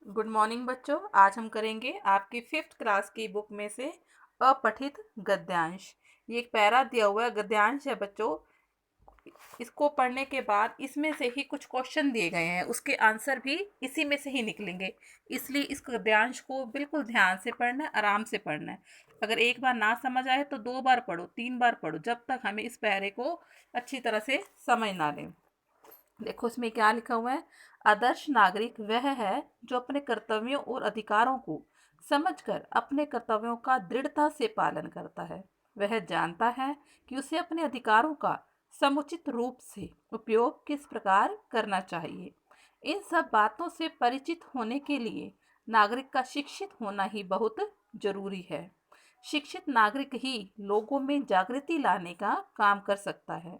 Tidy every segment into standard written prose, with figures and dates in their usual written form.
Good morning बच्चों। आज हम करेंगे आपकी 5th क्लास की बुक में से अपठित गद्यांश। ये एक पैरा दिया हुआ है, गद्यांश है बच्चों। इसको पढ़ने के बाद इसमें से ही कुछ क्वेश्चन दिए गए हैं, उसके आंसर भी इसी में से ही निकलेंगे। इसलिए इस गद्यांश को बिल्कुल ध्यान से पढ़ना है, आराम से पढ़ना है। अगर एक बार ना समझ आए तो 2 बार पढ़ो, 3 बार पढ़ो, जब तक हमें इस पैरे को अच्छी तरह से समझ ना लें। देखो इसमें क्या लिखा हुआ है। आदर्श नागरिक वह है जो अपने कर्तव्यों और अधिकारों को समझकर अपने कर्तव्यों का दृढ़ता से पालन करता है। वह जानता है कि उसे अपने अधिकारों का समुचित रूप से उपयोग किस प्रकार करना चाहिए। इन सब बातों से परिचित होने के लिए नागरिक का शिक्षित होना ही बहुत जरूरी है। शिक्षित नागरिक ही लोगों में जागृति लाने का काम कर सकता है।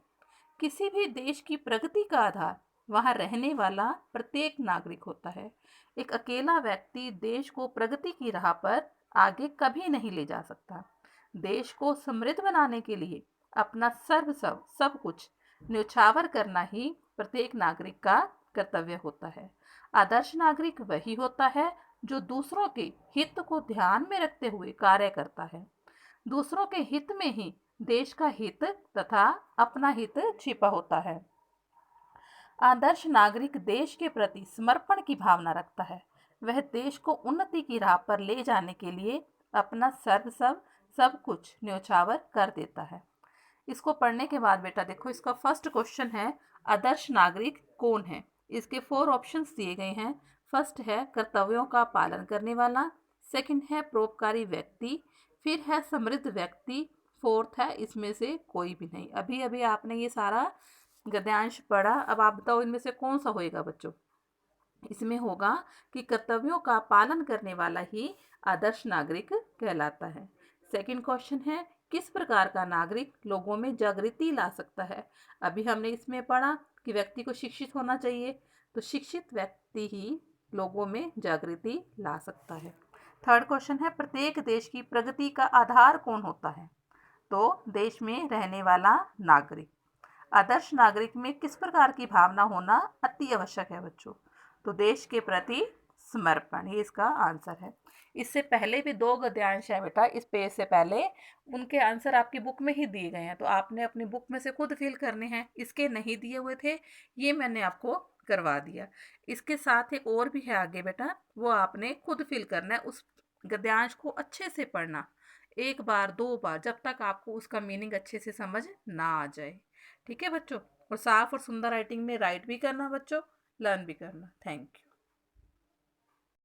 किसी भी देश की प्रगति का आधार वहां रहने वाला प्रत्येक नागरिक होता है। एक अकेला व्यक्ति देश को प्रगति की राह पर आगे कभी नहीं ले जा सकता। देश को समृद्ध बनाने के लिए अपना सब कुछ न्यौछावर करना ही प्रत्येक नागरिक का कर्तव्य होता है। आदर्श नागरिक वही होता है जो दूसरों के हित को ध्यान में रखते हुए कार्य करता है। दूसरों के हित में ही देश का हित तथा अपना हित छिपा होता है। आदर्श नागरिक देश के प्रति समर्पण की भावना रखता है। वह देश को उन्नति की राह पर ले जाने के लिए अपना सब कुछ न्यौछावर कर देता है। इसको पढ़ने के बाद बेटा देखो, इसका फर्स्ट क्वेश्चन है आदर्श नागरिक कौन है। इसके 4 ऑप्शंस दिए गए हैं। फर्स्ट है कर्तव्यों का पालन करने वाला, सेकंड है परोपकारी व्यक्ति, फिर है समृद्ध व्यक्ति, फोर्थ है इसमें से कोई भी नहीं। अभी अभी आपने ये सारा गद्यांश पढ़ा, अब आप बताओ इनमें से कौन सा होएगा बच्चों। इसमें होगा कि कर्तव्यों का पालन करने वाला ही आदर्श नागरिक कहलाता है। सेकंड क्वेश्चन है किस प्रकार का नागरिक लोगों में जागृति ला सकता है। अभी हमने इसमें पढ़ा कि व्यक्ति को शिक्षित होना चाहिए, तो शिक्षित व्यक्ति ही लोगों में जागृति ला सकता है। थर्ड क्वेश्चन है प्रत्येक देश की प्रगति का आधार कौन होता है। तो देश में रहने वाला नागरिक। आदर्श नागरिक में किस प्रकार की भावना होना अति आवश्यक है बच्चों। तो देश के प्रति समर्पण, ये इसका आंसर है। इससे पहले भी 2 गद्यांश है बेटा, इस पेज से पहले उनके आंसर आपकी बुक में ही दिए गए हैं, तो आपने अपनी बुक में से खुद फिल करने हैं। इसके नहीं दिए हुए थे, ये मैंने आपको करवा दिया। इसके साथ एक और भी है आगे बेटा, वो आपने खुद फिल करना है। उस गद्यांश को अच्छे से पढ़ना, 1 बार 2 बार, जब तक आपको उसका मीनिंग अच्छे से समझ ना आ जाए। ठीक है बच्चों। और साफ और सुंदर राइटिंग में राइट भी करना बच्चों, लर्न भी करना। Thank you.